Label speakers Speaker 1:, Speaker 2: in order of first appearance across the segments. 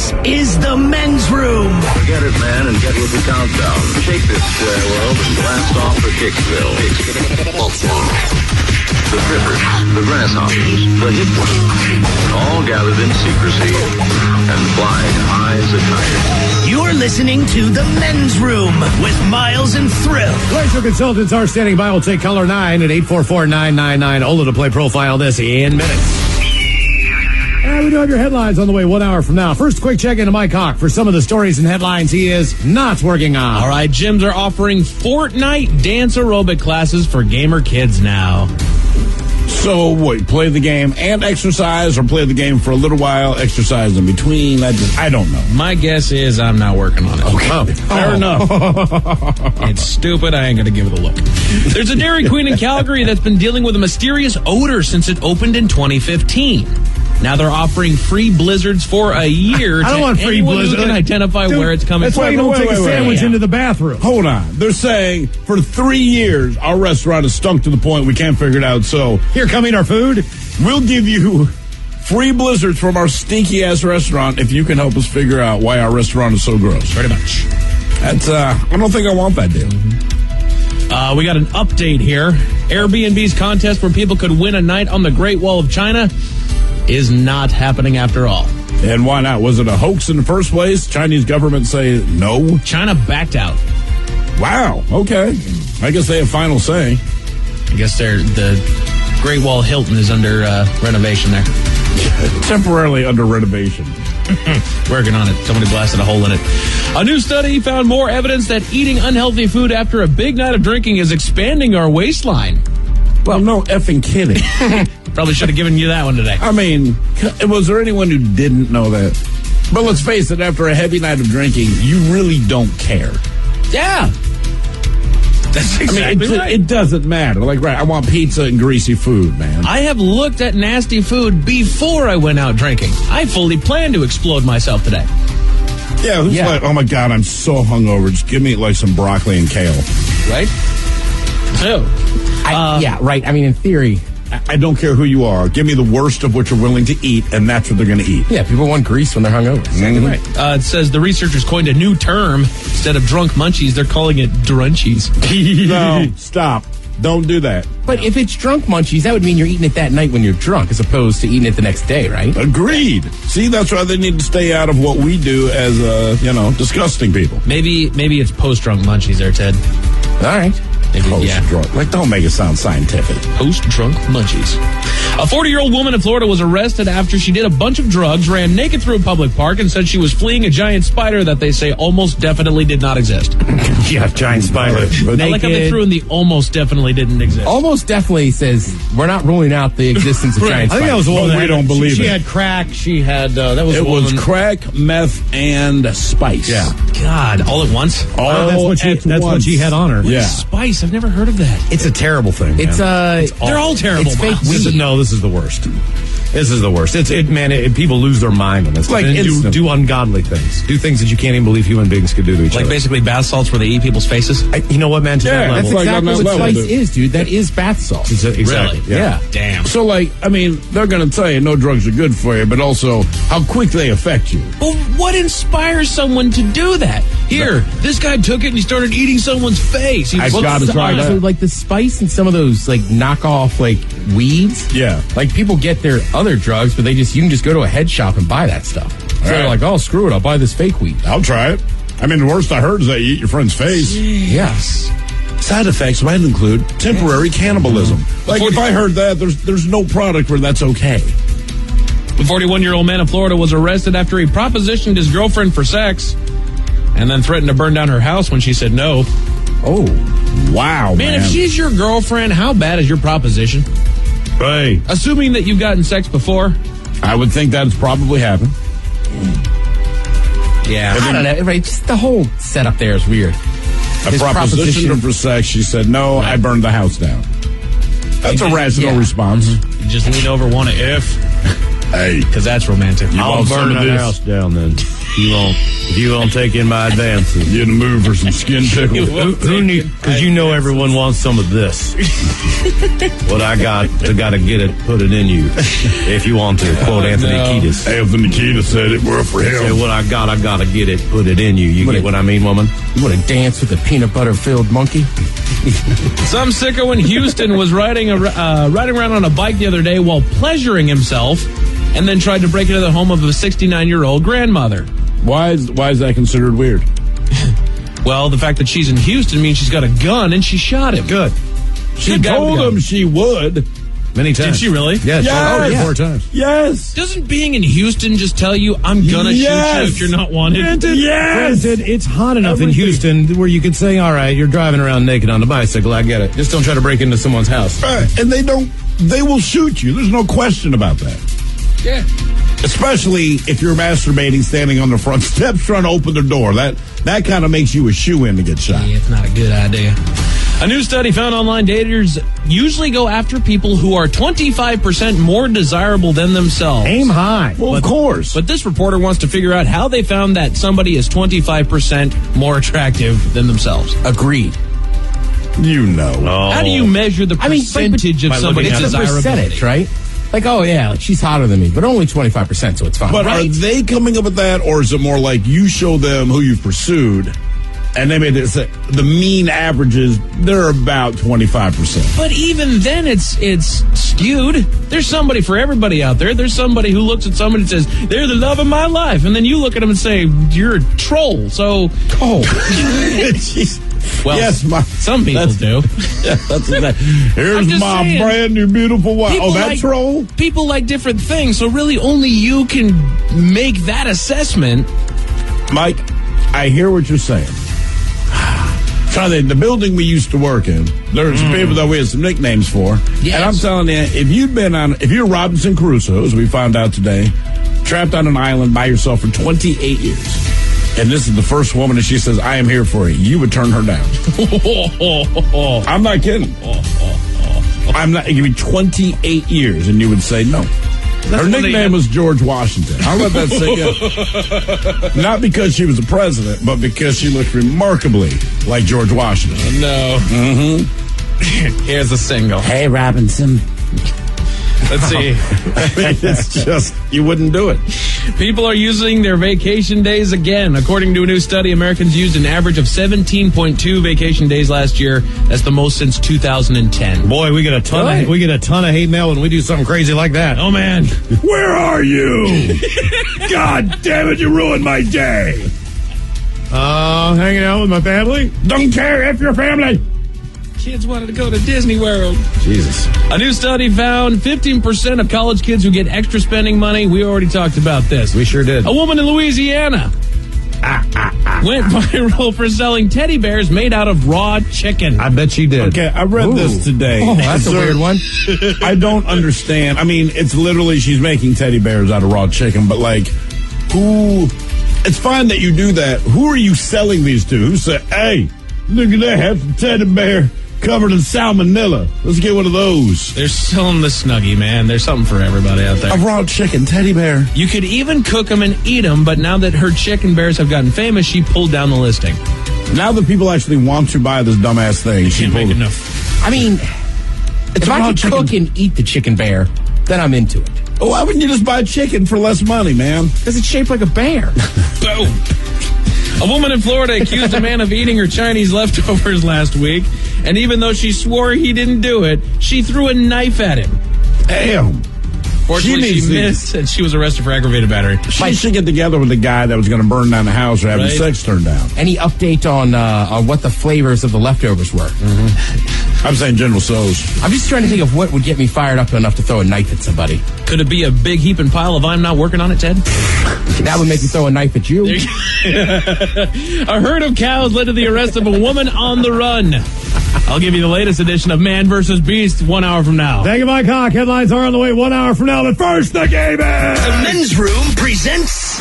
Speaker 1: This is the men's room.
Speaker 2: Forget it, man, and get with the countdown. Shake this world and blast off for Kicksville. The trippers, the grasshoppers, the hip ones, all gathered in secrecy and flying high as a kite.
Speaker 1: You're listening to the men's room with Miles and Thrill.
Speaker 3: Glacier Consultants are standing by. We'll take caller 9 at 844-999-OLA to play Profile This in minutes. And we do have your headlines on the way 1 hour from now. First, quick check into Mike Hawk for some of the stories and headlines he is not working on.
Speaker 4: All right, gyms are offering Fortnite dance aerobic classes for gamer kids now.
Speaker 5: So, what, play the game and exercise, or play the game for a little while, exercise in between? I don't know.
Speaker 4: My guess is I'm not working on it.
Speaker 5: Okay. Fair enough.
Speaker 4: It's stupid. I ain't going to give it a look. There's a Dairy Queen in Calgary that's been dealing with a mysterious odor since it opened in 2015. Now they're offering free blizzards for a year
Speaker 3: I don't want free
Speaker 4: blizzards. Who can identify where it's coming
Speaker 3: that's
Speaker 4: from.
Speaker 3: Why you don't take a sandwich into the bathroom.
Speaker 5: Hold on. They're saying for 3 years, our restaurant has stunk to the point we can't figure it out. So
Speaker 3: here, come eat our food.
Speaker 5: We'll give you free blizzards from our stinky-ass restaurant if you can help us figure out why our restaurant is so gross.
Speaker 4: Pretty much.
Speaker 5: That's, I don't think I want that deal.
Speaker 4: We got an update here. Airbnb's contest where people could win a night on the Great Wall of China is not happening after all.
Speaker 5: And why not? Was it a hoax in the first place? Chinese government say no?
Speaker 4: China backed out.
Speaker 5: Wow. Okay. I guess they have final say.
Speaker 4: I guess the Great Wall Hilton is under renovation there.
Speaker 5: Temporarily under renovation.
Speaker 4: Working on it. Somebody blasted a hole in it. A new study found more evidence that eating unhealthy food after a big night of drinking is expanding our waistline.
Speaker 5: Well, no effing kidding.
Speaker 4: Probably should have given you that one today.
Speaker 5: I mean, was there anyone who didn't know that? But let's face it, after a heavy night of drinking, you really don't care.
Speaker 4: Yeah. That's exactly right.
Speaker 5: It doesn't matter. Like, right, I want pizza and greasy food, man.
Speaker 4: I have looked at nasty food before I went out drinking. I fully plan to explode myself today.
Speaker 5: Yeah, who's like, oh my God, I'm so hungover. Just give me like some broccoli and kale.
Speaker 4: Right? So.
Speaker 6: Yeah, right. I mean, in theory,
Speaker 5: I don't care who you are. Give me the worst of what you're willing to eat, and that's what they're going to eat.
Speaker 6: Yeah, people want grease when they're hungover. Exactly right.
Speaker 4: It says the researchers coined a new term. Instead of drunk munchies, they're calling it drunchies.
Speaker 5: No, stop. Don't do that.
Speaker 6: But if it's drunk munchies, that would mean you're eating it that night when you're drunk, as opposed to eating it the next day, right?
Speaker 5: Agreed. See, that's why they need to stay out of what we do as, disgusting people.
Speaker 4: Maybe it's post-drunk munchies there, Ted.
Speaker 6: All right.
Speaker 5: Post-drunk. Like, don't make it sound scientific.
Speaker 4: Post-drunk munchies. A 40-year-old woman in Florida was arrested after she did a bunch of drugs, ran naked through a public park, and said she was fleeing a giant spider that they say almost definitely did not exist.
Speaker 3: Yeah, giant spider.
Speaker 4: I like how they threw in the almost definitely didn't exist.
Speaker 6: Almost definitely says we're not ruling out the existence of giant spiders.
Speaker 3: I think that was the one
Speaker 5: we don't believe
Speaker 3: she
Speaker 5: it.
Speaker 3: had crack. She had
Speaker 5: it was crack, meth, and spice.
Speaker 3: Yeah.
Speaker 4: God, all at once?
Speaker 3: That's what she had on her.
Speaker 5: Yeah.
Speaker 4: Spice, I've never heard of that.
Speaker 3: It's a terrible thing.
Speaker 6: It's
Speaker 4: they're all terrible.
Speaker 6: It's fake
Speaker 3: weed. This is the worst. This is the worst. People lose their mind on this.
Speaker 5: Like
Speaker 3: do ungodly things. Do things that you can't even believe human beings could do to each other.
Speaker 4: Like basically bath salts where they eat people's faces?
Speaker 3: You know what, man? To that level.
Speaker 6: That's exactly what spice is, dude. That is bath salt.
Speaker 3: Exactly.
Speaker 4: Really?
Speaker 3: Yeah.
Speaker 4: Damn.
Speaker 5: So, they're going to tell you no drugs are good for you, but also how quick they affect you.
Speaker 4: Well, what inspires someone to do that? Here, this guy took it and he started eating someone's face.
Speaker 5: I got to try that.
Speaker 6: So, like, the spice and some of those, like, knockoff, like, weeds.
Speaker 5: Yeah.
Speaker 6: Like, people get their other drugs, but you can just go to a head shop and buy that stuff. So they're like, oh, screw it, I'll buy this fake weed.
Speaker 5: I'll try it. I mean, the worst I heard is that you eat your friend's face.
Speaker 6: Yes.
Speaker 5: Side effects might include temporary cannibalism. Like, if I heard that, there's no product where that's okay.
Speaker 4: The 41-year-old man in Florida was arrested after he propositioned his girlfriend for sex and then threatened to burn down her house when she said no.
Speaker 5: Oh, wow, man.
Speaker 4: If she's your girlfriend, how bad is your proposition?
Speaker 5: Hey.
Speaker 4: Assuming that you've gotten sex before.
Speaker 5: I would think that's probably happened.
Speaker 4: Yeah.
Speaker 6: I don't know. Right, just the whole setup there is weird.
Speaker 5: I propositioned her for sex. She said no. Right. I burned the house down. That's a rational response.
Speaker 4: You just lean over, want to if.
Speaker 5: Hey,
Speaker 4: because that's romantic.
Speaker 3: I'll
Speaker 5: want some
Speaker 3: burn
Speaker 5: of
Speaker 3: that
Speaker 5: this?
Speaker 3: house down then. If you won't take in my advances.
Speaker 5: you in the mood for some skin pickles?
Speaker 3: Who need? Because you know everyone wants some of this. What I got to get it, put it in you. If you want to, quote Anthony Kiedis.
Speaker 5: Anthony Kiedis said it. We're for
Speaker 3: Say
Speaker 5: him.
Speaker 3: what I got to get it, put it in you. You get what I mean, woman?
Speaker 6: You want to dance with a peanut butter filled monkey?
Speaker 4: Some sicko in Houston was riding around on a bike the other day while pleasuring himself, and then tried to break into the home of a 69-year-old grandmother.
Speaker 5: Why is that considered weird?
Speaker 4: Well, the fact that she's in Houston means she's got a gun and she shot him.
Speaker 3: Good.
Speaker 5: She told him she would.
Speaker 3: Many times.
Speaker 4: Did she really?
Speaker 3: Yes.
Speaker 5: Yes.
Speaker 3: 4 times.
Speaker 5: Yes.
Speaker 4: Doesn't being in Houston just tell you I'm gonna shoot you if you're not wanted?
Speaker 3: Granted, it's hot enough in Houston where you could say, all right, you're driving around naked on the bicycle. I get it. Just don't try to break into someone's house.
Speaker 5: Right. And they will shoot you. There's no question about that.
Speaker 4: Yeah.
Speaker 5: Especially if you're masturbating standing on the front steps trying to open the door. That kind of makes you a shoe-in to get shot.
Speaker 4: Yeah, it's not a good idea. A new study found online daters usually go after people who are 25% more desirable than themselves.
Speaker 3: Aim high.
Speaker 5: Well, of course.
Speaker 4: But this reporter wants to figure out how they found that somebody is 25% more attractive than themselves.
Speaker 6: Agreed.
Speaker 5: You know.
Speaker 4: How do you measure the percentage of
Speaker 3: by
Speaker 4: somebody's
Speaker 3: looking at
Speaker 6: It's a
Speaker 4: desirability?
Speaker 6: percentage, right? Like, oh, yeah, like she's hotter than me, but only 25%, so it's fine.
Speaker 5: But are they coming up with that, or is it more like you show them who you've pursued, and they made this, the mean averages, they're about 25%.
Speaker 4: But even then, it's skewed. There's somebody for everybody out there. There's somebody who looks at somebody and says, they're the love of my life. And then you look at them and say, you're a troll. So, well,
Speaker 5: yes,
Speaker 4: some people do.
Speaker 5: Yeah, that's exactly.
Speaker 4: I'm
Speaker 5: Here's
Speaker 4: just
Speaker 5: my
Speaker 4: saying,
Speaker 5: brand new beautiful wife.
Speaker 4: People
Speaker 5: Oh, that
Speaker 4: like-
Speaker 5: troll?
Speaker 4: People like different things. So really only you can make that assessment.
Speaker 5: Mike, I hear what you're saying. Trying to think, the building we used to work in, there's some people that we had some nicknames for.
Speaker 4: Yes.
Speaker 5: And I'm telling you, if you're Robinson Crusoe, as we found out today, trapped on an island by yourself for 28 years, and this is the first woman that she says, I am here for you would turn her down. I'm not kidding. I'm not, it could be 28 years, and you would say no. Her nickname was George Washington. I'll let that sink in. Not because she was the president, but because she looked remarkably like George Washington.
Speaker 4: No. Mm-hmm. Here's a single.
Speaker 6: Hey, Robinson.
Speaker 4: Let's see.
Speaker 5: It's just, you wouldn't do it.
Speaker 4: People are using their vacation days again. According to a new study, Americans used an average of 17.2 vacation days last year. That's the most since 2010.
Speaker 3: Boy, we get a ton of hate mail when we do something crazy like that.
Speaker 4: Oh, man.
Speaker 5: Where are you? God damn it, you ruined my day.
Speaker 3: Hanging out with my family?
Speaker 5: Don't care if your family.
Speaker 4: Kids wanted to go to Disney World.
Speaker 3: Jesus.
Speaker 4: A new study found 15% of college kids who get extra spending money. We already talked about this.
Speaker 3: We sure did.
Speaker 4: A woman in Louisiana went viral for selling teddy bears made out of raw chicken.
Speaker 3: I bet she did.
Speaker 5: Okay, I read this today.
Speaker 6: Oh, that's a weird one.
Speaker 5: I don't understand. I mean, it's literally she's making teddy bears out of raw chicken, but like, who? It's fine that you do that. Who are you selling these to? Who said, hey, look at that, have some teddy bear covered in salmonella. Let's get one of those.
Speaker 4: They're selling the Snuggie, man. There's something for everybody out there.
Speaker 5: A raw chicken teddy bear.
Speaker 4: You could even cook them and eat them, but now that her chicken bears have gotten famous, she pulled down the listing.
Speaker 5: Now that people actually want to buy this dumbass thing, she
Speaker 4: Can't make
Speaker 5: pulled
Speaker 4: enough.
Speaker 6: I mean, if I
Speaker 5: raw
Speaker 6: could
Speaker 5: chicken.
Speaker 6: cook and eat the chicken bear, then I'm into it.
Speaker 5: Oh, why wouldn't you just buy chicken for less money, man?
Speaker 6: Because it's shaped like a bear.
Speaker 4: Boom. A woman in Florida accused a man of eating her Chinese leftovers last week, and even though she swore he didn't do it, she threw a knife at him.
Speaker 5: Damn.
Speaker 4: Fortunately, she missed, and she was arrested for aggravated battery.
Speaker 5: She should get together with the guy that was going to burn down the house or have his
Speaker 4: Right.
Speaker 5: sex turned down.
Speaker 6: Any update on what the flavors of the leftovers were?
Speaker 5: I'm saying General So's.
Speaker 6: I'm just trying to think of what would get me fired up enough to throw a knife at somebody.
Speaker 4: Could it be a big heaping pile of I'm not working on it, Ted?
Speaker 6: That would make me throw a knife at you.
Speaker 4: A herd of cows led to the arrest of a woman on the run. I'll give you the latest edition of Man vs. Beast 1 hour from now.
Speaker 3: Thank you, Mike Hawk. Headlines are on the way 1 hour from now. But first, the game is...
Speaker 1: The Men's Room presents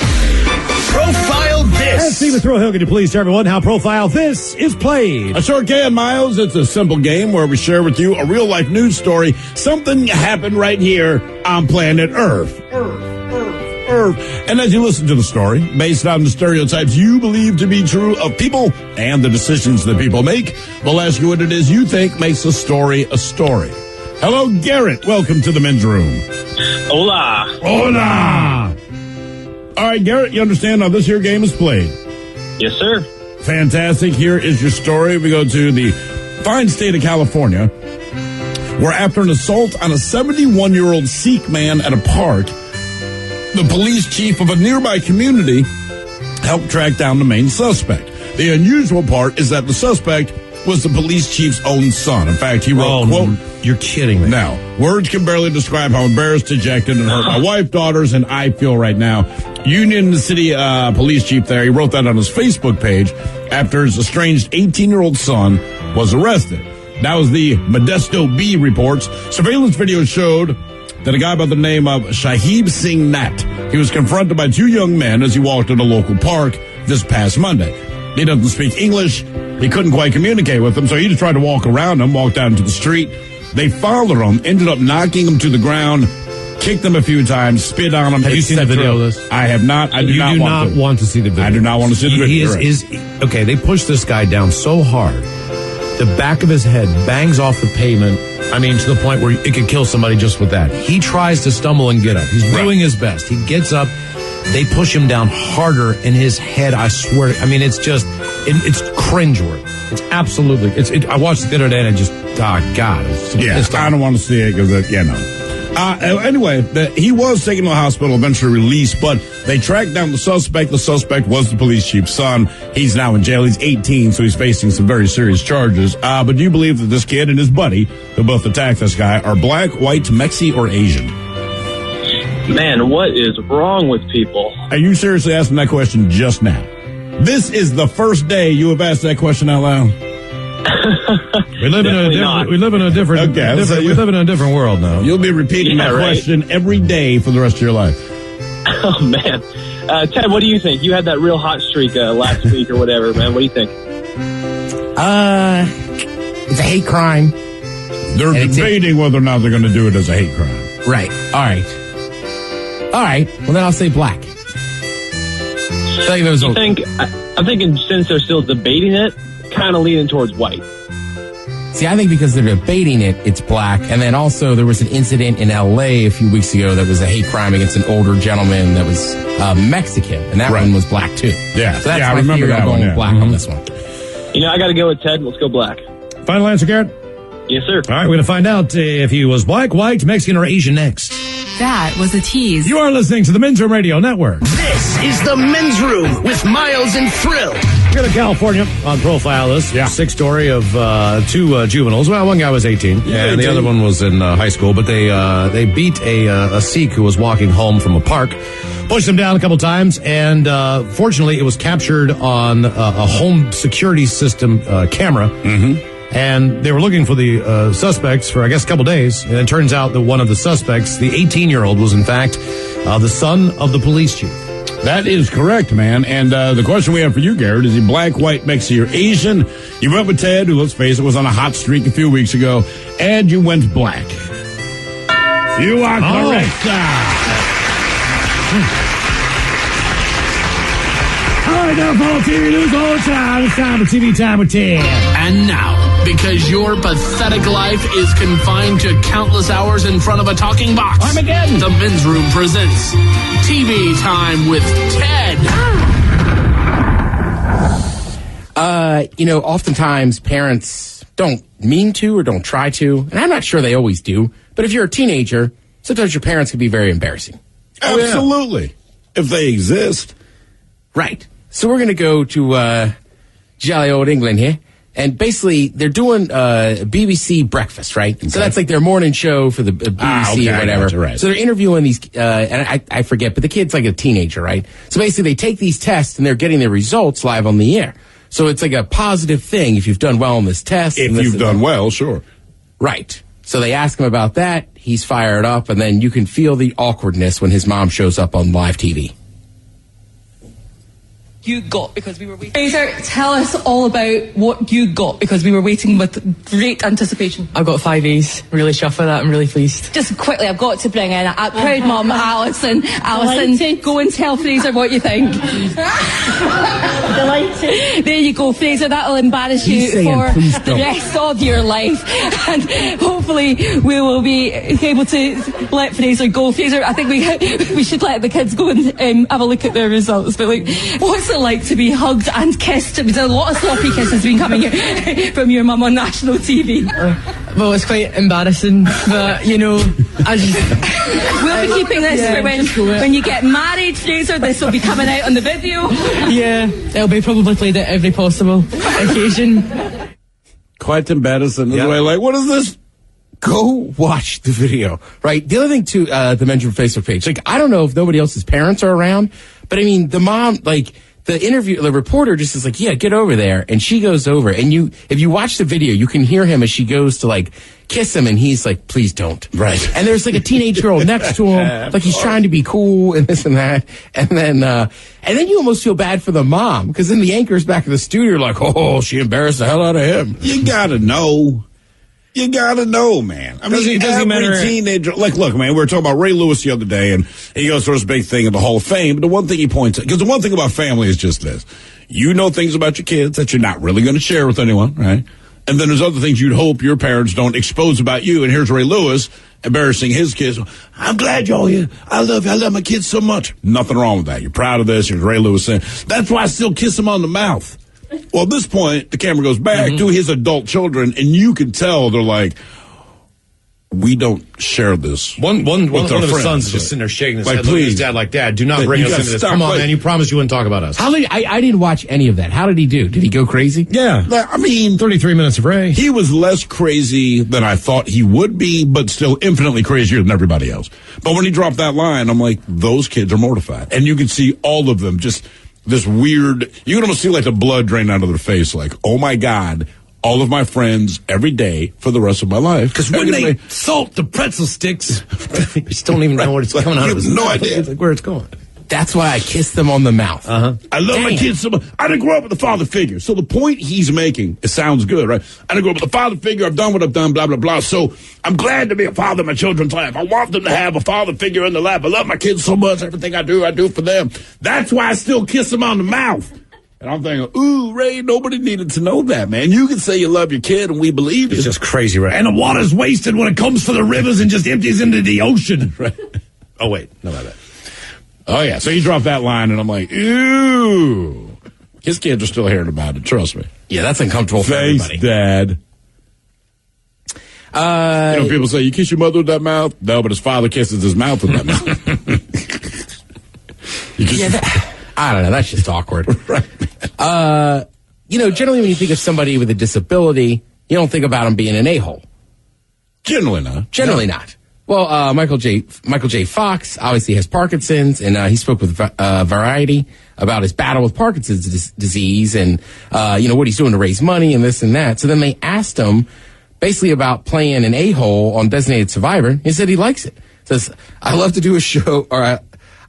Speaker 1: Profile This.
Speaker 3: Stephen Throwhill, can you please tell everyone how Profile This is played?
Speaker 5: I sure can, Miles. It's a simple game where we share with you a real-life news story. Something happened right here on planet Earth. Earth. And as you listen to the story, based on the stereotypes you believe to be true of people and the decisions that people make, we'll ask you what it is you think makes a story a story. Hello, Garrett. Welcome to the men's room.
Speaker 7: Hola.
Speaker 5: Hola. All right, Garrett, you understand how this here game is played?
Speaker 7: Yes, sir.
Speaker 5: Fantastic. Here is your story. We go to the fine state of California, where after an assault on a 71-year-old Sikh man at a park, the police chief of a nearby community helped track down the main suspect. The unusual part is that the suspect was the police chief's own son. In fact, he wrote, quote,
Speaker 3: "You're kidding me."
Speaker 5: Now, words can barely describe how embarrassed, dejected, and hurt my wife, daughters, and I feel right now. Union City police chief there, he wrote that on his Facebook page after his estranged 18-year-old son was arrested. That was the Modesto Bee reports. Surveillance video showed that a guy by the name of Shahib Singh Nat, he was confronted by two young men as he walked in a local park this past Monday. He doesn't speak English. He couldn't quite communicate with them, so he just tried to walk around them, walk down to the street. They followed him, ended up knocking him to the ground, kicked him a few times, spit on him.
Speaker 3: Have you seen the video of this?
Speaker 5: I have not. I do not
Speaker 3: want to see the video.
Speaker 5: I do not want to see the video.
Speaker 3: Okay, they pushed this guy down so hard, the back of his head bangs off the pavement. I mean, to the point where it could kill somebody just with that. He tries to stumble and get up. He's doing his best. He gets up. They push him down harder in his head. I swear. I mean, it's just, it's cringeworthy. It's absolutely, I watched it the other day and I just, God.
Speaker 5: I don't want to see it because, anyway, he was taken to the hospital, eventually released, but they tracked down the suspect. The suspect was the police chief's son. He's now in jail. He's 18, so he's facing some very serious charges. But do you believe that this kid and his buddy, who both attacked this guy, are black, white, Mexi, or Asian?
Speaker 7: Man, what is wrong with people?
Speaker 5: Are you seriously asking that question just now? This is the first day you have asked that question out loud.
Speaker 3: We live in a different world now.
Speaker 5: You'll be repeating that question every day for the rest of your life.
Speaker 7: Oh, man. Ted, what do you think? You had that real hot streak last week or whatever, man. What do you think?
Speaker 6: It's a hate crime.
Speaker 5: They're debating whether or not they're going to do it as a hate crime.
Speaker 6: Right. All right. Well, then I'll say black.
Speaker 7: I'm thinking since they're still debating it, kind of leaning towards white.
Speaker 6: See, I think because they're debating it, it's black. And then also there was an incident in L.A. a few weeks ago that was a hate crime against an older gentleman that was Mexican. And that one was black, too.
Speaker 5: Yeah.
Speaker 6: So that's
Speaker 5: I remember that
Speaker 6: going
Speaker 5: one,
Speaker 6: black on this one.
Speaker 7: I got to go with Ted. Let's go black.
Speaker 3: Final answer, Garrett?
Speaker 7: Yes, sir.
Speaker 3: All right, we're going to find out if he was black, white, Mexican, or Asian next.
Speaker 8: That was a tease.
Speaker 3: You are listening to the Men's Room Radio Network.
Speaker 1: This is the Men's Room with Miles and Thrill.
Speaker 3: We're going to California on Profile This. Yeah. Sick story of two juveniles. Well, one guy was 18, and the other one was in high school. But they beat a Sikh who was walking home from a park, pushed him down a couple times, and fortunately, it was captured on a home security system camera. Mm-hmm. And they were looking for the suspects for, I guess, a couple days. And it turns out that one of the suspects, the 18-year-old, was in fact the son of the police chief.
Speaker 5: That is correct, man. And the question we have for you, Garrett, is he black, white, Mexican, or Asian? You went with Ted, who, let's face it, was on a hot streak a few weeks ago, and you went black. You are correct.
Speaker 3: All right, now follow TV News all the time. It's time for TV Time with Ted.
Speaker 9: And now, because your pathetic life is confined to countless hours in front of a talking box, Armageddon. The Men's Room presents TV Time with Ted.
Speaker 6: Oftentimes parents don't mean to or don't try to, and I'm not sure they always do, but if you're a teenager, sometimes your parents can be very embarrassing.
Speaker 5: Absolutely. If they exist.
Speaker 6: Right. So we're going to go to jolly old England here. And basically, they're doing BBC Breakfast, right? Okay. So that's like their morning show for the BBC or whatever. Right. So they're interviewing these, and I forget, but the kid's like a teenager, right? So basically, they take these tests and they're getting their results live on the air. So it's like a positive thing if you've done well on this test.
Speaker 5: If you've done well, sure.
Speaker 6: Right. So they ask him about that. He's fired up, and then you can feel the awkwardness when his mom shows up on live TV.
Speaker 10: you got because we were waiting. Fraser, tell us all about what you got because we were waiting with great anticipation.
Speaker 11: I've got 5 A's. Really chuffed with that. I'm really pleased.
Speaker 10: Just quickly, I've got to bring in a proud mum, Alison. Alison, go and tell Fraser what you think. Delighted. There you go, Fraser. That'll embarrass you for the rest of your life. And hopefully we will be able to let Fraser go. Fraser, I think we should let the kids go and have a look at their results. But like, what's it like to be hugged and kissed? There's a lot of sloppy kisses been coming from your mum on national TV.
Speaker 11: Well, it's quite embarrassing, but you know, I just
Speaker 10: we'll be keeping this for when you get married, Fraser. This will be coming out on the video.
Speaker 11: Yeah, it'll be probably played at every possible occasion.
Speaker 5: Quite embarrassing. Yeah. Way, like, what is this?
Speaker 6: Go watch the video, right? The other thing too, the Men's Room Facebook page. Like, I don't know if nobody else's parents are around, but I mean, the mom, like, the reporter just is like, yeah, get over there. And she goes over. And if you watch the video, you can hear him as she goes to like kiss him. And he's like, please don't.
Speaker 5: Right.
Speaker 6: And there's like a teenage girl next to him. Like he's trying to be cool and this and that. And then you almost feel bad for the mom because then the anchor's back in the studio like, oh, she embarrassed the hell out of him.
Speaker 5: You gotta know. You gotta know, man. I mean, every teenager, like, look, man, we were talking about Ray Lewis the other day, and he goes through this big thing in the Hall of Fame. But the one thing he points out, because the one thing about family is just this. You know things about your kids that you're not really going to share with anyone, right? And then there's other things you'd hope your parents don't expose about you. And here's Ray Lewis embarrassing his kids. I'm glad y'all here. I love you. I love my kids so much. Nothing wrong with that. You're proud of this. Here's Ray Lewis saying, that's why I still kiss him on the mouth. Well, at this point, the camera goes back to his adult children, and you can tell they're like, we don't share this.
Speaker 3: One of his sons is just sitting there shaking his head, looking at his dad like, Dad, do not bring us into this. Come on, man, you promised you wouldn't talk about us.
Speaker 6: I didn't watch any of that. How did he do? Did he go crazy?
Speaker 3: Yeah.
Speaker 5: I mean,
Speaker 3: 33 minutes of Ray.
Speaker 5: He was less crazy than I thought he would be, but still infinitely crazier than everybody else. But when he dropped that line, I'm like, those kids are mortified. And you can see all of them just this weird, you can almost see like the blood drain out of their face, like, oh my God, all of my friends every day for the rest of my life.
Speaker 3: Because when they salt the pretzel sticks, you just don't even know what's coming out of his mouth.
Speaker 5: No idea
Speaker 3: where it's going.
Speaker 6: That's why I kissed them on the mouth.
Speaker 5: I love my kids so much. I didn't grow up with a father figure. So the point he's making, it sounds good, right? I didn't grow up with a father figure. I've done what I've done, blah, blah, blah. So I'm glad to be a father in my children's life. I want them to have a father figure in their life. I love my kids so much. Everything I do for them. That's why I still kiss them on the mouth. And I'm thinking, ooh, Ray, nobody needed to know that, man. You can say you love your kid, and we believe it.
Speaker 3: It's just crazy, right? And the water's wasted when it comes for the rivers and just empties into the ocean. Right. Oh, wait. No, about that.
Speaker 5: Oh, yeah. So he dropped that line, and I'm like, ew. His kids are still hearing about it. Trust me.
Speaker 6: Yeah, that's uncomfortable for everybody.
Speaker 5: Dad. People say, you kiss your mother with that mouth? No, but his father kisses his mouth with that mouth.
Speaker 6: I don't know. That's just awkward.
Speaker 5: Right.
Speaker 6: Generally when you think of somebody with a disability, you don't think about them being an a-hole.
Speaker 5: Generally not.
Speaker 6: Generally not. Well, Michael J. Fox obviously has Parkinson's, and he spoke with Variety about his battle with Parkinson's disease and, what he's doing to raise money and this and that. So then they asked him basically about playing an a-hole on Designated Survivor. He said he likes it. Says, I love to do a show, or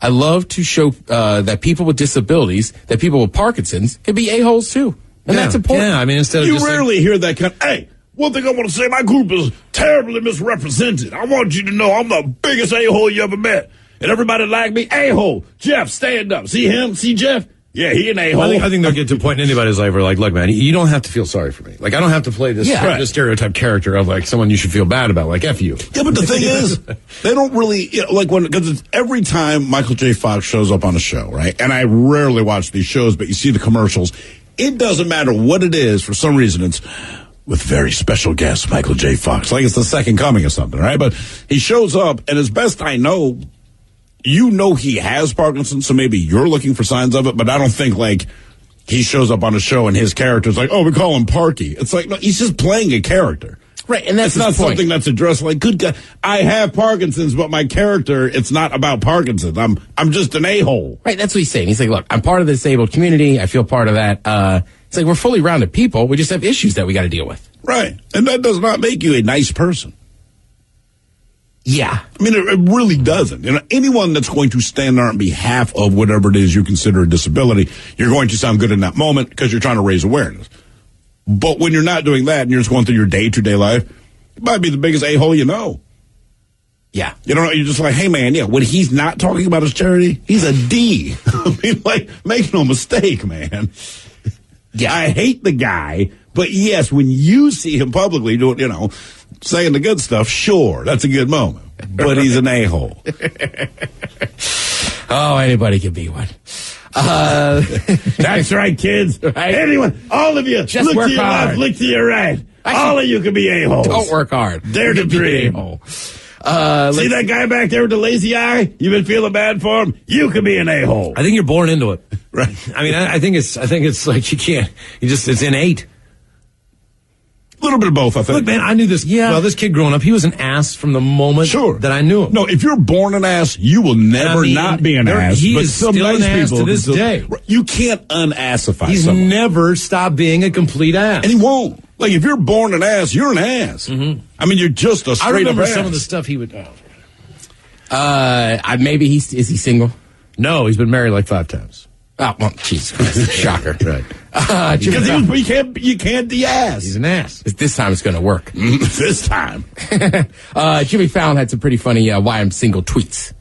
Speaker 6: I love to show that people with disabilities, that people with Parkinson's can be a-holes too. And that's important.
Speaker 3: Yeah, I mean, instead of
Speaker 5: you rarely hear that kind of, hey, one thing I want to say, my group is terribly misrepresented. I want you to know I'm the biggest a-hole you ever met. And everybody like me, a-hole. Jeff, stand up. See him? See Jeff? Yeah, he an a-hole.
Speaker 3: I think they'll get to a point in anybody's life where, like, look, man, you don't have to feel sorry for me. Like, I don't have to play this stereotype character of, like, someone you should feel bad about, like, F you.
Speaker 5: Yeah, but the thing is, they don't really, because every time Michael J. Fox shows up on a show, right? And I rarely watch these shows, but you see the commercials. It doesn't matter what it is. For some reason, it's with very special guest, Michael J. Fox. Like it's the second coming or something, right? But he shows up, and as best I know, he has Parkinson's, so maybe you're looking for signs of it, but I don't think, like, he shows up on a show and his character's like, oh, we call him Parky. It's like, no, he's just playing a character.
Speaker 6: Right, and that's
Speaker 5: not
Speaker 6: point.
Speaker 5: Something that's addressed like, good God, I have Parkinson's, but my character, it's not about Parkinson's. I'm just an a-hole.
Speaker 6: Right, that's what he's saying. He's like, look, I'm part of the disabled community. I feel part of that. It's like we're fully rounded people. We just have issues that we got to deal with.
Speaker 5: Right, and that does not make you a nice person.
Speaker 6: Yeah.
Speaker 5: I mean, it really doesn't. You know, anyone that's going to stand there on behalf of whatever it is you consider a disability, you're going to sound good in that moment because you're trying to raise awareness. But when you're not doing that and you're just going through your day-to-day life, you might be the biggest a-hole you know.
Speaker 6: Yeah.
Speaker 5: You know, you're just like, hey, man, yeah, when he's not talking about his charity, he's a D. I mean, like, make no mistake, man. Yeah. I hate the guy, but yes, when you see him publicly doing, you know, saying the good stuff, sure, that's a good moment. But he's an a-hole.
Speaker 6: Oh, anybody can be one.
Speaker 5: That's right, kids. Right? Anyone, all of you,
Speaker 6: just
Speaker 5: look
Speaker 6: work
Speaker 5: to your
Speaker 6: hard.
Speaker 5: left, look to your right. All of you can be a-holes.
Speaker 6: Don't work hard.
Speaker 5: Dare to dream. See that guy back there with the lazy eye? You've been feeling bad for him? You could be an a-hole.
Speaker 3: I think you're born into it.
Speaker 5: Right.
Speaker 3: I mean, I think it's like it's innate.
Speaker 5: A little bit of both, I think.
Speaker 3: Look, man, I knew this. Yeah. Well, this kid growing up, he was an ass from the moment that I knew him.
Speaker 5: No, if you're born an ass, you will never not be an ass.
Speaker 3: He
Speaker 5: but
Speaker 3: is
Speaker 5: some
Speaker 3: still
Speaker 5: nice
Speaker 3: an ass
Speaker 5: people
Speaker 3: to this day.
Speaker 5: You can't unassify
Speaker 3: He's
Speaker 5: someone.
Speaker 3: never stopped being a complete ass.
Speaker 5: And he won't. Like, if you're born an ass, you're an ass. Mm-hmm. I mean, you're just a straight up ass.
Speaker 3: I remember some of the stuff he would...
Speaker 6: maybe is he single?
Speaker 3: No, he's been married like 5 times.
Speaker 6: Oh, well, jeez. Shocker.
Speaker 3: Right.
Speaker 5: Because you can't de-ass.
Speaker 3: He's an ass.
Speaker 6: This time it's going to work.
Speaker 5: This time.
Speaker 6: Jimmy Fallon had some pretty funny Why I'm Single tweets.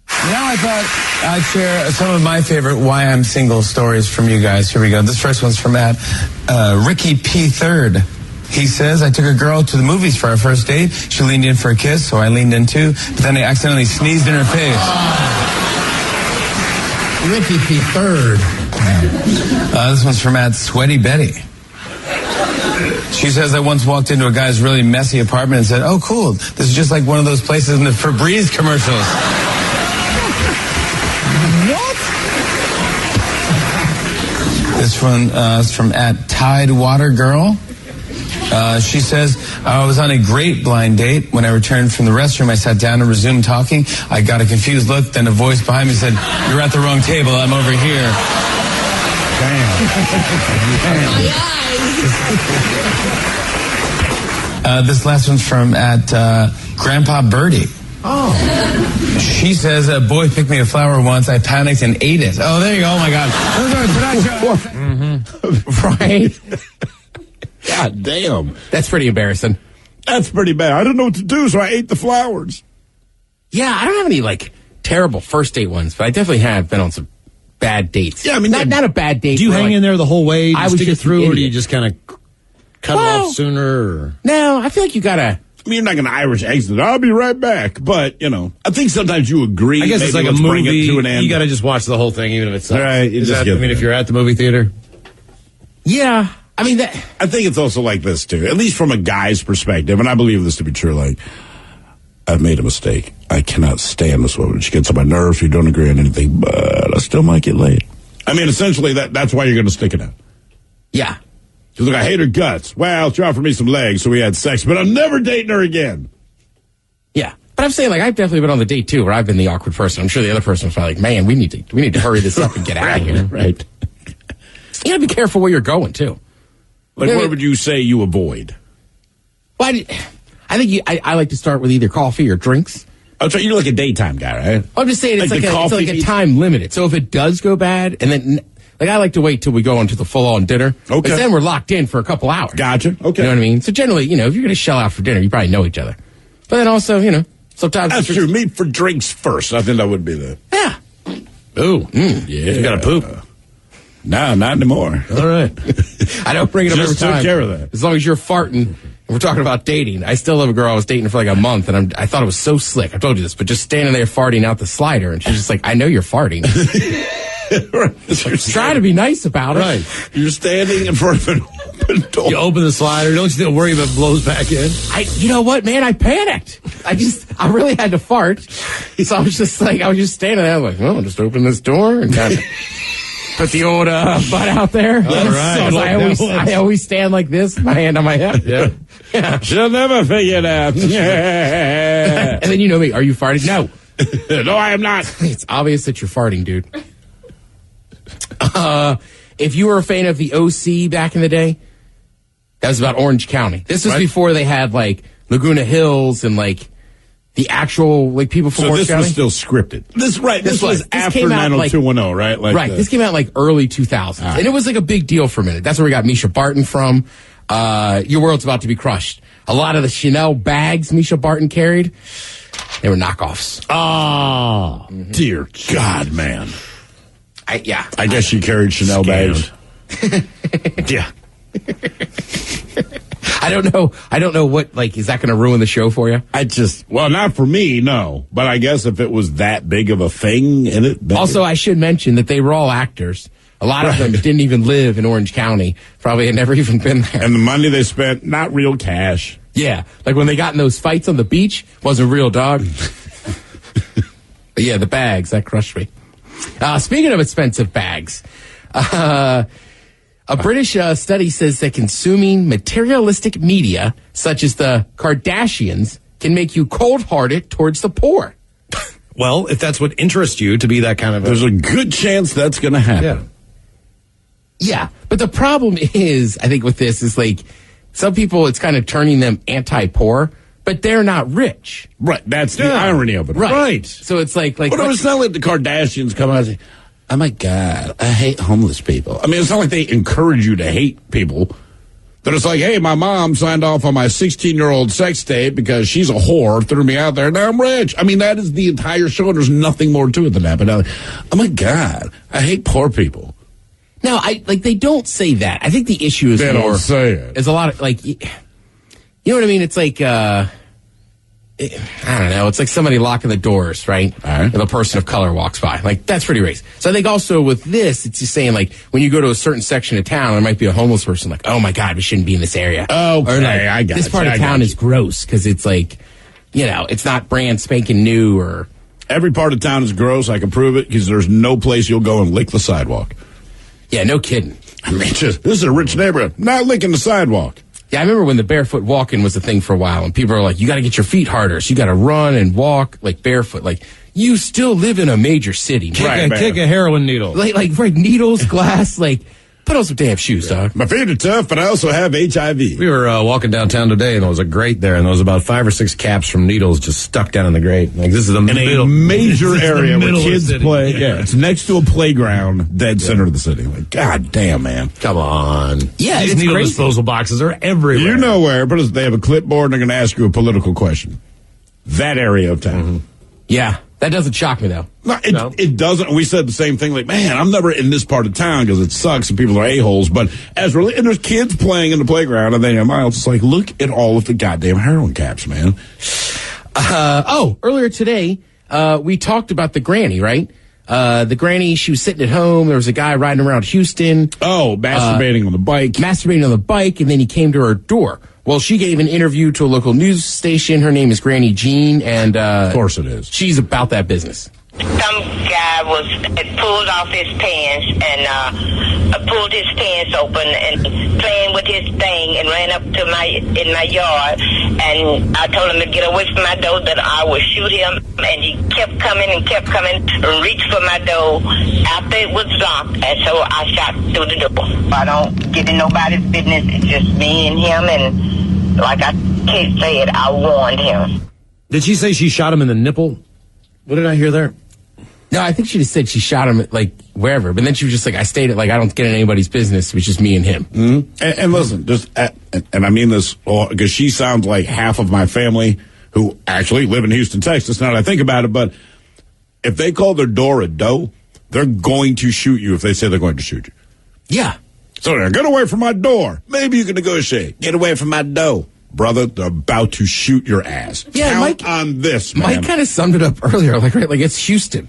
Speaker 12: Now I thought I'd share some of my favorite Why I'm Single stories from you guys. Here we go. This first one's from Ricky P. Third. He says, I took a girl to the movies for our first date. She leaned in for a kiss, so I leaned in too. But then I accidentally sneezed in her face.
Speaker 3: Ricky P. Third.
Speaker 12: This one's from Sweaty Betty. She says, I once walked into a guy's really messy apartment and said, oh, cool. This is just like one of those places in the Febreze commercials. What? This one is from Tidewater Girl. She says, I was on a great blind date. When I returned from the restroom, I sat down and resumed talking. I got a confused look. Then a voice behind me said, you're at the wrong table. I'm over here. Damn. This last one's from Grandpa Birdie. Oh. She says, a boy picked me a flower once. I panicked and ate it. Oh, there you go. Oh, my God.
Speaker 6: Right?
Speaker 5: God damn.
Speaker 6: That's pretty embarrassing.
Speaker 5: That's pretty bad. I didn't know what to do, so I ate the flowers.
Speaker 6: Yeah, I don't have any, like, terrible first date ones, but I definitely have been on some bad dates.
Speaker 5: Yeah, I mean,
Speaker 6: not a bad date.
Speaker 3: Do you hang in there the whole way?
Speaker 6: I was
Speaker 3: stick it
Speaker 6: just
Speaker 3: through,
Speaker 6: an
Speaker 3: or do you
Speaker 6: idiot.
Speaker 3: just kind of cut it off sooner? Or?
Speaker 6: No, I feel like you gotta...
Speaker 5: I mean, you're not going to Irish exit. I'll be right back. But, you know, I think sometimes you agree.
Speaker 3: I guess it's like a
Speaker 5: let's
Speaker 3: movie.
Speaker 5: bring it to an end.
Speaker 3: You got to just watch the whole thing, even if it's not.
Speaker 5: Right.
Speaker 3: If you're at the movie theater.
Speaker 6: Yeah. I mean,
Speaker 5: I think it's also like this, too. At least from a guy's perspective, and I believe this to be true, like, I've made a mistake. I cannot stand this woman. She gets on my nerves. We don't agree on anything, but I still might get laid. I mean, essentially, that's why you're going to stick it out.
Speaker 6: Yeah.
Speaker 5: Look, I hate her guts. Well, she offered me some legs, so we had sex, but I'm never dating her again.
Speaker 6: Yeah. But I'm saying, like, I've definitely been on the date, too, where I've been the awkward person. I'm sure the other person was probably like, man, we need to hurry this up and get out of here.
Speaker 5: Right.
Speaker 6: You got to be careful where you're going, too.
Speaker 5: Like, what would you say you avoid?
Speaker 6: Well, I think I like to start with either coffee or drinks.
Speaker 5: Oh, so you're like a daytime guy, right?
Speaker 6: I'm just saying it's like a time limited. So if it does go bad, and then, like, I like to wait till we go into the full-on dinner. Okay. Because then we're locked in for a couple hours.
Speaker 5: Gotcha. Okay.
Speaker 6: You know what I mean? So generally, if you're going to shell out for dinner, you probably know each other. But then also, sometimes...
Speaker 5: That's true. Meet for drinks first. I think that would be the...
Speaker 6: Yeah.
Speaker 3: Ooh.
Speaker 5: Yeah.
Speaker 3: You got to poop.
Speaker 5: No, not anymore.
Speaker 3: All right.
Speaker 6: I don't bring it up every time.
Speaker 5: Just took care of that.
Speaker 6: As long as you're farting, and we're talking about dating. I still have a girl I was dating for like a month, and I thought it was so slick. I told you this, but just standing there farting out the slider, and she's just like, I know you're farting. Try to be nice about it.
Speaker 5: Right. You're standing in front of an open door.
Speaker 3: You open the slider. Don't you still worry about it blows back in?
Speaker 6: You know what, man? I panicked. I really had to fart. So I was just standing there like, well, I'll just open this door and kind of put the old butt out there.
Speaker 3: All right.
Speaker 6: So I always stand like this, my hand on my hip.
Speaker 3: Yeah.
Speaker 5: She'll never figure it out.
Speaker 6: And then you know me. Are you farting? No.
Speaker 5: No, I am not.
Speaker 6: It's obvious that you're farting, dude. If you were a fan of the OC back in the day, that was about Orange County. This was before they had like Laguna Hills and like The actual people from Orange County.
Speaker 5: So this was still scripted. This was after 90210, right?
Speaker 6: Right. This came out early 2000s, and it was a big deal for a minute. That's where we got Misha Barton from. Your World's About to Be Crushed. A lot of the Chanel bags Misha Barton carried, they were knockoffs.
Speaker 5: Oh, dear God, man. I guess she carried Chanel bags.
Speaker 3: Yeah.
Speaker 6: I don't know what, is that going to ruin the show for you?
Speaker 5: Not for me, no. But I guess if it was that big of a thing in it.
Speaker 6: Also, I should mention that they were all actors. A lot of them didn't even live in Orange County. Probably had never even been there.
Speaker 5: And the money they spent, not real cash.
Speaker 6: Yeah. Like when they got in those fights on the beach, wasn't real, dog. But yeah, the bags, that crushed me. Speaking of expensive bags, a British study says that consuming materialistic media, such as the Kardashians, can make you cold-hearted towards the poor.
Speaker 3: Well, if that's what interests you to be that kind of
Speaker 5: There's a good chance that's going to happen.
Speaker 6: Yeah, but the problem is, I think with this is some people, it's kind of turning them anti-poor, but they're not rich.
Speaker 5: Right, that's the irony of it.
Speaker 6: Right. So it's like
Speaker 5: but it's not like the Kardashians come out and say, oh my God, I hate homeless people. I mean, it's not like they encourage you to hate people. But it's like, hey, my mom signed off on my 16-year-old sex tape because she's a whore, threw me out there, and now I'm rich. I mean, that is the entire show. There's nothing more to it than that. But oh my God, I hate poor people.
Speaker 6: No, they don't say that. I think the issue is
Speaker 5: they
Speaker 6: more.
Speaker 5: Don't say it.
Speaker 6: It's a lot of you know what I mean? It's I don't know. It's like somebody locking the doors, right?
Speaker 5: All right.
Speaker 6: And a person of color walks by. That's pretty racist. So I think also with this, it's just saying when you go to a certain section of town, there might be a homeless person oh my God, we shouldn't be in this area.
Speaker 5: Okay,
Speaker 6: I got this part of town is gross because it's it's not brand spanking new or.
Speaker 5: Every part of town is gross. I can prove it because there's no place you'll go and lick the sidewalk.
Speaker 6: Yeah, no kidding.
Speaker 5: I mean, this is a rich neighborhood. Not licking the sidewalk.
Speaker 6: Yeah, I remember when the barefoot walking was a thing for a while, and people are like, you got to get your feet harder, so you got to run and walk barefoot. You still live in a major city.
Speaker 3: Kick a heroin needle.
Speaker 6: Needles, glass, put on some damn shoes, dog.
Speaker 5: My feet are tough, but I also have HIV.
Speaker 3: We were walking downtown today, and there was a grate there, and there was about 5 or 6 caps from needles just stuck down in the grate. This is a
Speaker 5: major area where kids play. Yeah, it's next to a playground, dead center of the city. God damn, man.
Speaker 3: Come on.
Speaker 6: Yeah,
Speaker 3: these needle disposal boxes are everywhere.
Speaker 5: You know where, but they have a clipboard, and they're going to ask you a political question. That area of town.
Speaker 6: Mm-hmm. Yeah. That doesn't shock me, though.
Speaker 5: No, it doesn't. We said the same thing. Man, I'm never in this part of town because it sucks and people are a-holes. But and there's kids playing in the playground, and then Miles, it's look at all of the goddamn heroin caps, man.
Speaker 6: Earlier today, we talked about the granny, right? The granny, she was sitting at home. There was a guy riding around Houston.
Speaker 5: Masturbating on the bike.
Speaker 6: Masturbating on the bike, and then he came to her door. Well, she gave an interview to a local news station. Her name is Granny Jean, and
Speaker 5: of course it is.
Speaker 6: She's about that business.
Speaker 13: Some guy had pulled off his pants and pulled his pants open and playing with his thing and ran up to in my yard, and I told him to get away from my door, that I would shoot him, and he kept coming and reached for my door after it was locked, and so I shot through the door. I don't get in nobody's business. It's just me and him, and like I said, I warned him.
Speaker 3: Did she say she shot him in the nipple? What did I hear there?
Speaker 6: No, I think she just said she shot him at, wherever. But then she was just I stayed at, I don't get in anybody's business. It was just me and him.
Speaker 5: Mm-hmm. And listen, and I mean this because she sounds like half of my family who actually live in Houston, Texas, now that I think about it. But if they call their door a doe, they're going to shoot you if they say they're going to shoot you.
Speaker 6: Yeah.
Speaker 5: So get away from my door. Maybe you can negotiate. Get away from my doe. Brother, they're about to shoot your ass.
Speaker 6: Yeah,
Speaker 5: Count on this, man.
Speaker 6: Mike kind of summed it up earlier. It's Houston.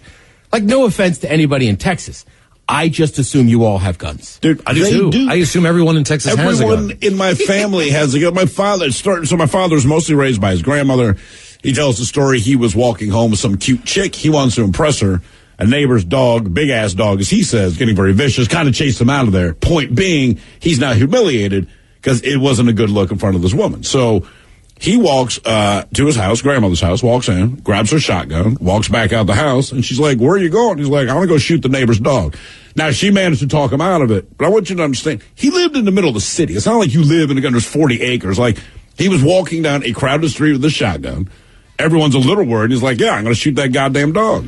Speaker 6: No offense to anybody in Texas. I just assume you all have guns.
Speaker 5: Dude,
Speaker 3: I do too. I assume everyone in Texas has a gun.
Speaker 5: Everyone in my family has a gun. My father's mostly raised by his grandmother. He tells the story. He was walking home with some cute chick. He wants to impress her. A neighbor's dog, big-ass dog, as he says, getting very vicious, kind of chased him out of there. Point being, he's now humiliated because it wasn't a good look in front of this woman. So he walks to his house, grandmother's house, walks in, grabs her shotgun, walks back out the house, and she's like, where are you going? He's like, I want to go shoot the neighbor's dog. Now, she managed to talk him out of it, but I want you to understand, he lived in the middle of the city. It's not like you live in there's 40 acres. He was walking down a crowded street with a shotgun, everyone's a little worried. He's like, yeah, I'm going to shoot that goddamn dog.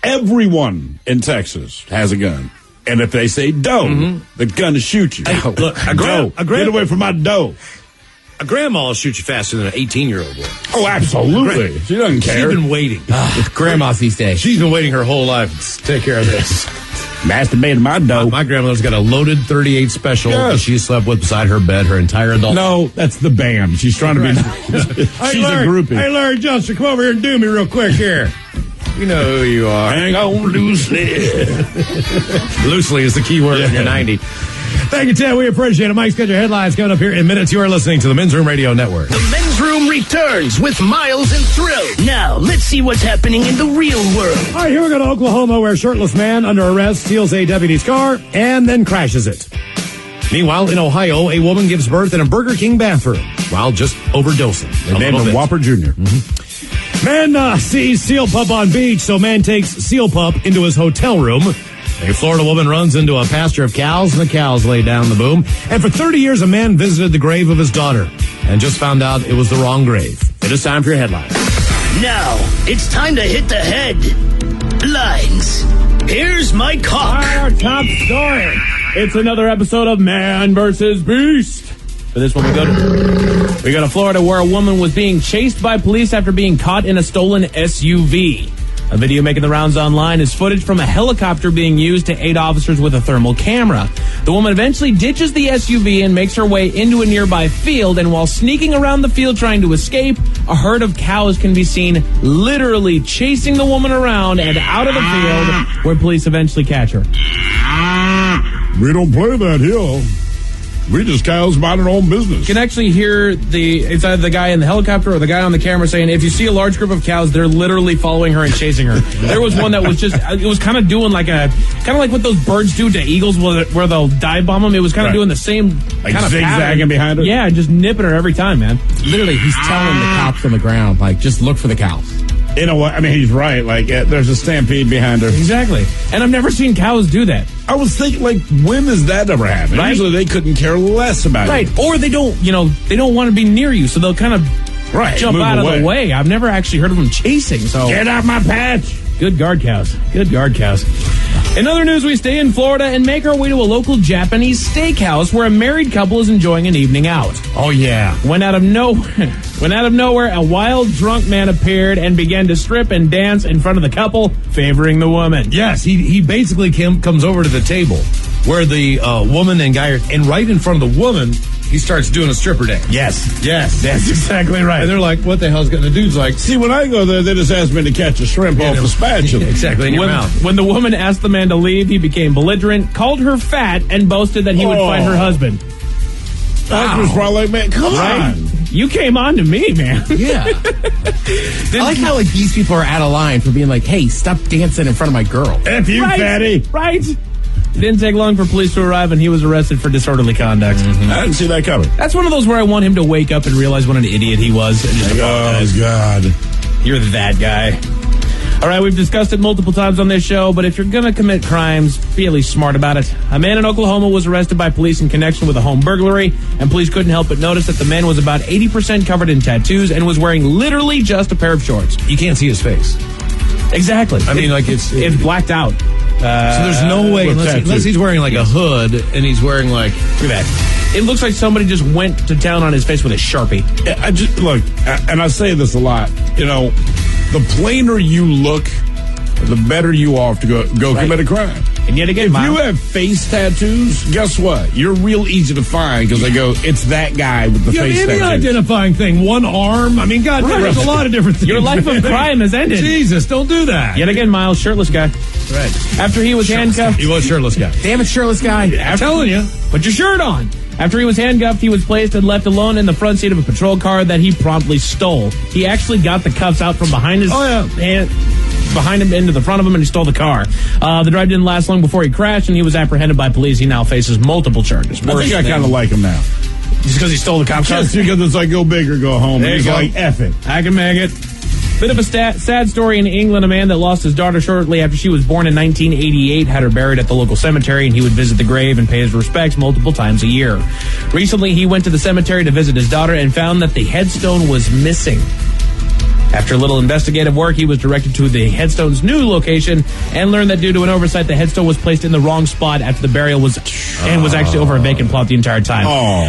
Speaker 5: Everyone in Texas has a gun. And if they say doe, the gun to shoot you.
Speaker 3: Hey, look,
Speaker 5: get away from my doe.
Speaker 3: A grandma will shoot you faster than an 18-year-old will.
Speaker 5: Oh, absolutely. She doesn't care.
Speaker 3: She's been waiting.
Speaker 6: Grandmas these days.
Speaker 3: She's been waiting her whole life to take care of this.
Speaker 5: Masturbating my doe.
Speaker 3: My grandmother's got a loaded 38 special that she slept with beside her bed her entire adult life.
Speaker 5: No, that's the band. She's trying to be nice. She's a groupie.
Speaker 3: Hey, Larry Johnson, come over here and do me real quick here. You know who you are.
Speaker 5: Hang on loosely.
Speaker 3: Loosely is the key word in your 90. Thank you, Ted. We appreciate it. Mike's got your headlines coming up here in minutes. You are listening to the Men's Room Radio Network.
Speaker 1: The Men's Room returns with Miles and Thrill. Now, let's see what's happening in the real world.
Speaker 3: All right, here we go to Oklahoma, where a shirtless man under arrest steals a deputy's car and then crashes it. Meanwhile, in Ohio, a woman gives birth in a Burger King bathroom while just overdosing.
Speaker 5: They named him Whopper Jr.
Speaker 3: Man sees seal pup on beach, so man takes seal pup into his hotel room. A Florida woman runs into a pasture of cows, and the cows lay down the boom. And for 30 years, a man visited the grave of his daughter and just found out it was the wrong grave. It is time for your headlines.
Speaker 1: Now, it's time to hit the headlines. Here's my cock.
Speaker 4: Our top story. It's another episode of Man vs. Beast. For this one, we go to Florida, where a woman was being chased by police after being caught in a stolen SUV. A video making the rounds online is footage from a helicopter being used to aid officers with a thermal camera. The woman eventually ditches the SUV and makes her way into a nearby field, and while sneaking around the field trying to escape, a herd of cows can be seen literally chasing the woman around and out of the field, where police eventually catch her.
Speaker 5: We don't play that here. We just cows mind our own business.
Speaker 4: You can actually hear it's either the guy in the helicopter or the guy on the camera saying, if you see a large group of cows, they're literally following her and chasing her. There was one that was it was kind of doing kind of like what those birds do to eagles where they'll dive bomb them. It was kind of doing the same kind of
Speaker 5: zigzagging behind her.
Speaker 4: Yeah, just nipping her every time, man.
Speaker 6: Literally, he's telling the cops on the ground, like, just look for the cows.
Speaker 5: You know what? I mean, he's right. Like, there's a stampede behind her.
Speaker 4: Exactly. And I've never seen cows do that.
Speaker 5: I was thinking, like, when does that ever happen?
Speaker 4: Right?
Speaker 5: Usually they couldn't care less about it.
Speaker 4: Right. Or they don't want to be near you, so they'll kind of jump out of the way. I've never actually heard of them chasing, so.
Speaker 5: Get out my patch.
Speaker 4: Good guard cows. Good guard cows. In other news, we stay in Florida and make our way to a local Japanese steakhouse where a married couple is enjoying an evening out.
Speaker 3: Oh, yeah.
Speaker 4: When out of nowhere, a wild drunk man appeared and began to strip and dance in front of the couple, favoring the woman.
Speaker 3: Yes, he basically comes over to the table where the woman and guy are, and right in front of the woman, he starts doing a stripper dance.
Speaker 4: Yes.
Speaker 3: That's exactly right. And they're like, what the hell's going to do? Dude's like,
Speaker 5: see, when I go there, they just ask me to catch a shrimp off the spatula.
Speaker 3: Exactly, in your mouth.
Speaker 4: When the woman asked the man to leave, he became belligerent, called her fat, and boasted that he would find her husband.
Speaker 5: That was probably like, man, come on.
Speaker 4: You came on to me, man.
Speaker 6: Yeah. I like how like these people are out of line for being like, hey, stop dancing in front of my girl.
Speaker 5: F you, fatty.
Speaker 4: Right. It didn't take long for police to arrive, and he was arrested for disorderly conduct.
Speaker 5: I didn't see that coming.
Speaker 4: That's one of those where I want him to wake up and realize what an idiot he was. And just
Speaker 5: oh, God.
Speaker 4: You're that guy. All right, we've discussed it multiple times on this show, but if you're going to commit crimes, be at least smart about it. A man in Oklahoma was arrested by police in connection with a home burglary, and police couldn't help but notice that the man was about 80% covered in tattoos and was wearing literally just a pair of shorts.
Speaker 3: You can't see his face.
Speaker 4: Exactly.
Speaker 3: I mean, like it's
Speaker 4: blacked out.
Speaker 3: So there's no way, unless he's wearing like a hood and he's wearing like,
Speaker 4: look at that. It looks like somebody just went to town on his face with a Sharpie.
Speaker 5: I just look, and I say this a lot, the plainer you look, the better you are to go commit a crime.
Speaker 4: And yet again,
Speaker 5: if you have face tattoos, guess what? You're real easy to find because they go, it's that guy with the face tattoos.
Speaker 3: Any identifying thing, one arm. I mean, God, there's a lot of different things.
Speaker 4: Your life of crime has ended.
Speaker 3: Jesus, don't do that.
Speaker 4: Yet again, Miles, shirtless guy.
Speaker 3: Right.
Speaker 4: After he was handcuffed.
Speaker 3: He was shirtless guy.
Speaker 6: Damn it, shirtless guy.
Speaker 3: I'm telling you.
Speaker 4: Put your shirt on. After he was handcuffed, he was placed and left alone in the front seat of a patrol car that he promptly stole. He actually got the cuffs out from behind his hand, behind him into the front of him, and he stole the car. The drive didn't last long before he crashed, and he was apprehended by police. He now faces multiple charges.
Speaker 5: I think I kind of like him now.
Speaker 3: Just because he stole the cop car?
Speaker 5: Just because it's like, go big or go home.
Speaker 3: There you go.
Speaker 5: Like, F it.
Speaker 4: I can make it. Bit of a sad story in England. A man that lost his daughter shortly after she was born in 1988 had her buried at the local cemetery, and he would visit the grave and pay his respects multiple times a year. Recently, he went to the cemetery to visit his daughter and found that the headstone was missing. After a little investigative work, he was directed to the headstone's new location and learned that due to an oversight, the headstone was placed in the wrong spot after the burial was actually over a vacant plot the entire time.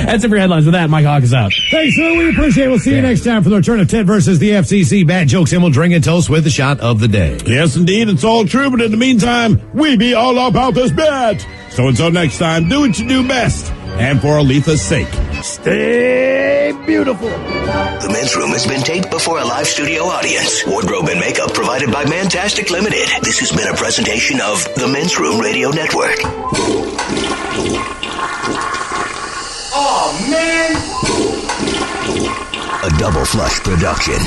Speaker 4: That's it for your headlines. With that, Mike Hawk is out.
Speaker 3: Thanks, sir. We appreciate it. We'll see you next time for the return of Ted versus the FCC. Bad jokes, and we'll drink and toast with the shot of the day.
Speaker 5: Yes, indeed. It's all true, but in the meantime, we be all about this bet. So until next time, do what you do best. And for Aletha's sake, stay beautiful.
Speaker 14: The Men's Room has been taped before a live studio audience. Wardrobe and makeup provided by Mantastic Limited. This has been a presentation of the Men's Room Radio Network. Oh, man! A Double Flush production.